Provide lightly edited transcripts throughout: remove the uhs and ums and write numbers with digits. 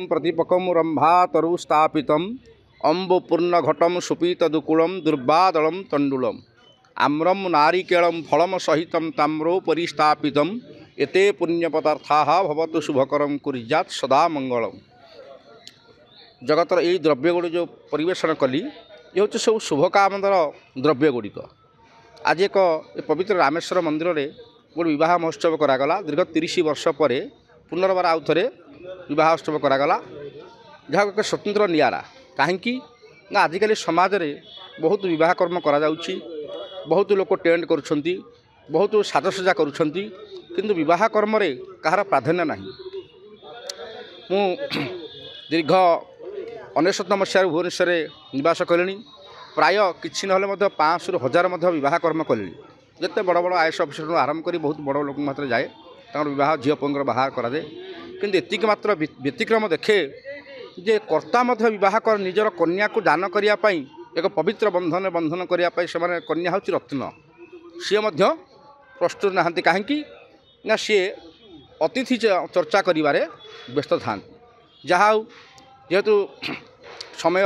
प्रतिपकं रंभातरु स्थापितम् अम्बपूर्णघटं सुपीतदुकूलं दुर्वादलं तण्डुलम् आम्रं नारिकेलं फलं सहितं ताम्रोपरि स्थापितम् एते पुण्यपदार्थाः भवतु शुभकरं कुर्यात् सदा मंगलम। जगतर यही द्रव्य गुड़ी जो परिवेषण कली ये हूँ सब शुभकामनार द्रव्य गुड़िक। आज एक पवित्र रामेश्वर मंदिर में गोटे विवाह महोत्सव करागला। दीर्घ 30 वर्ष पर पुनर्बार आउ थे विवाह उत्सव करागला, जहाँ एक स्वतंत्र नियारा। कहीं ना आजिकल समाज में बहुत विवाह कर्म करा जाउछि, बहुत लोग टेंट करुछंती, बहुत साजसजा करुछंती, किंतु विवाह कर्म रे कहार प्राधान्य नहीं। मु दीर्घ 19 मसीह भुवनेश्वर निवास कलिनी। प्राय किछि नहले 500 ରୁ 1000 विवाह कर्म कलिनी। जिते बड़ बड़ आईएएस अफिसर आरंभ कर बहुत बड़ लोक मात्र जाए विवाह झील पुंगर बाहर कराए, किंतु एतिक मात्र व्यतिक्रम देखे जे कर्ता विवाह कर निजर कन्या को दान करने एक पवित्र बंधन करने से कन्या हूँ रत्न। सी प्रस्तुत नहांती कहीं ना सी अतिथि चर्चा करिबारे व्यस्त था। जहाँ जेहेतु समय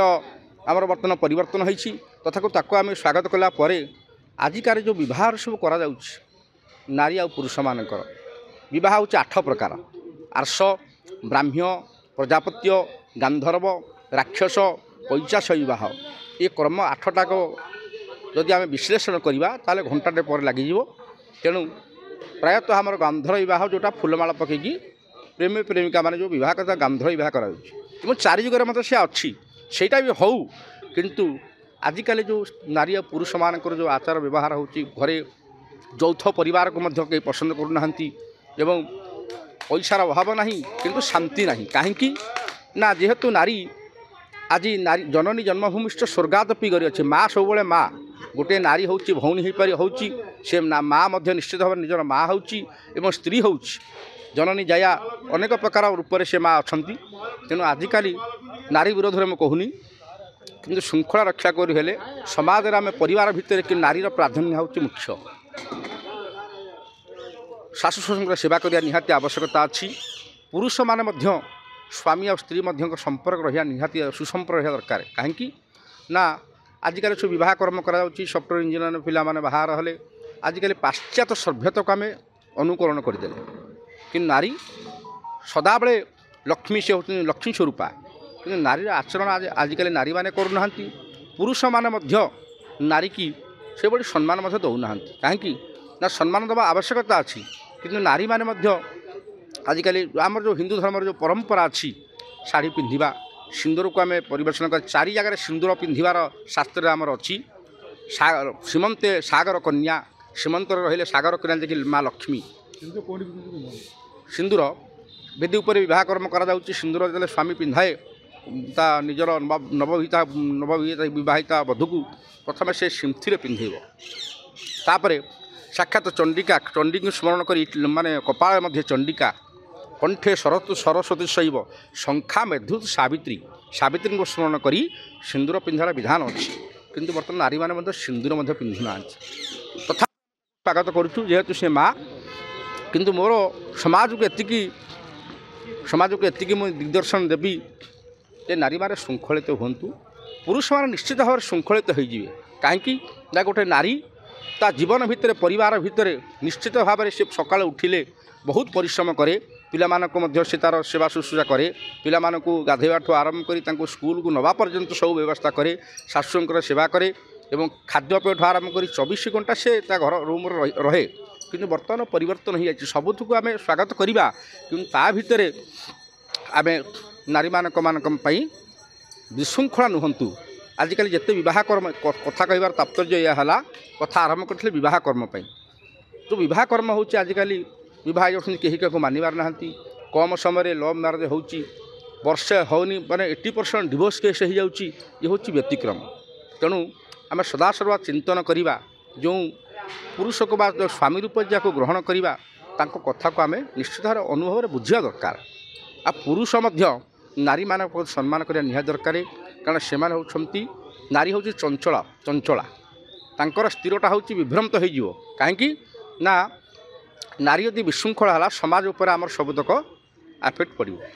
आमर बर्तमान परिवर्तन होती तथा आम स्वागत कला आजिकार जो विवाह सब करा नारी आ पुरुष मानकर विवाह हूँ 8 प्रकार। आर्ष, ब्राह्म्य, प्रजापत्य, गांधर्व, राक्षस, पैचाश विवाह। ये कर्म 8टाक जदि आम विश्लेषण करवा ताले घंटाटे पर लगे। तेणु प्रायतः आमर गांधर्व विवाह जोटा फुलमाला पकईकी प्रेमी प्रेमिका माने जो विवाह करता गांधर्व विवाह करा। चारि जुगर मत से अच्छी सेटा भी हौ, किंतु आजिकल जो नारी और पुरुष मानकर जो आचार व्यवहार होची घरे यौथ परिवार को मध्य कई पसंद करूना एवं पैसार अभाव नहीं, किंतु शांति नहीं। कहीं ना जेहेतु नारी आज नारी जननी जन्मभूमिष्ठ स्वर्गादपि गरी अच्छे। माँ सब माँ गोटे नारी हूँ भौणी हो से माँ निश्चित भाव निजर माँ हो स्त्री हो जननी जाया अनेक प्रकार रूप से माँ अच्छा। तेणु आजिकल नारी विरोध में कहूनी, किंतु श्रृंखला रक्षा करें समाज आम परिवार भितर कि नारीर प्राधान्य हूँ मुख्य। शाशु शशुर सेवा करने निहाती आवश्यकता अच्छी। पुरुष माने मध्य स्वामी और स्त्री मध्य संपर्क रहा निहाती सुसंपर्क रहा दरकार। कहीं ना आजिकल सब विवाह कर्म करा सफ्टवेयर इंजीनियर पिला माने बाहर हेले आजिकल पाश्चात्य सभ्यता को आम अनुकरण करदे, कि नारी सदाबले लक्ष्मी से होती लक्ष्मी स्वरूपा, कि नारी आचरण आजिकल नारी माने करूना। पुरुष माने मध्य नारी की से बड़ी सम्मान दौना। कहीं ना सम्मान देवा आवश्यकता अच्छी, किंतु नारी माने मध्य आजिकल आमर जो हिंदू धर्म जो परंपरा अच्छी शाढ़ी पिंधिबा सिंदूर को आम परिवेषण कर 4 जगह सिंदूर पिंधिबार शास्त्र आमर अच्छी। सीमंते सागर कन्या सीमंत रहिले सागर कन्या देखिए माँ लक्ष्मी। सिंदूर वेदी उपर विवाह कर्म करा सिंदूर जो स्वामी पिंधाए ता निजर नवविहिता विवाहिता वधू को प्रथम से सिंथी पिंधेब। तापर साक्षात चंडिका चंडी को स्मरण कर माने कपाल मध्य चंडिका कंठे सरस्वती शैव शंखा मेधु सावित्री सावित्री को स्मरण कर सिंदूर पिंधार विधान अच्छी। किंतु बर्तमान नारी मैंने सिंदूर पिंधुना तथा स्वागत करुँ जेहेतु से माँ। किंतु मोर समाज को एतिकी मुझे दिग्दर्शन देवी जे नारी माने श्रृंखलित हूँ, पुरुष माने निश्चित भाव श्रृंखलित होइजिवे। कहीं ना गोटे नारी ता जीवन भितर परिवार भितर निश्चित भाव से सकाल उठिले बहुत परिश्रम करे, पिला से तार सेवा शुश्रूषा करे, पिला गाधेवाठू आरंभ कर स्कूल को नवा पर्यंत सब व्यवस्था करे, शाशुर सेवा करे एवं खाद्यपेय आरंभ कर 24 घंटा से घर रूम रहे। किंतु बर्तमान परिवर्तन हो जाए सबुक आम स्वागत करवा, किंतु ता भितर आम नारी मानक विशृंखला नुहतु। आजिकल जिते विवाह कर्म कथा कहबार तात्पर्य यह है कथा आरंभ करते विवाह कर्म जो विवाह कर्म हो आजिकल विवाह कहीं क्या मानवर ना। कम समय लव मैरेज हो वर्षे होनी माने 80% डिवोर्स केस हो जाऊँगी। ये हूँ व्यतिक्रम। तेणु आम सदासर्वा चिंतन करवा जो पुरुष को बा जो स्वामी रूप जहाँ ग्रहण करवा कथा को आम निश्चित भाव अनुभव बुझा दरकार। आ पुरुष नारी मान सम्मान करने निहाती दरकार, कारण से होती नारी हूँ चंचला चंचला तांकर स्थिरता हूँ विभ्रमत हो। कहीं ना नारी यदि विशृंखला है समाज उपर आमर सबुतक आफेक्ट पड़ो।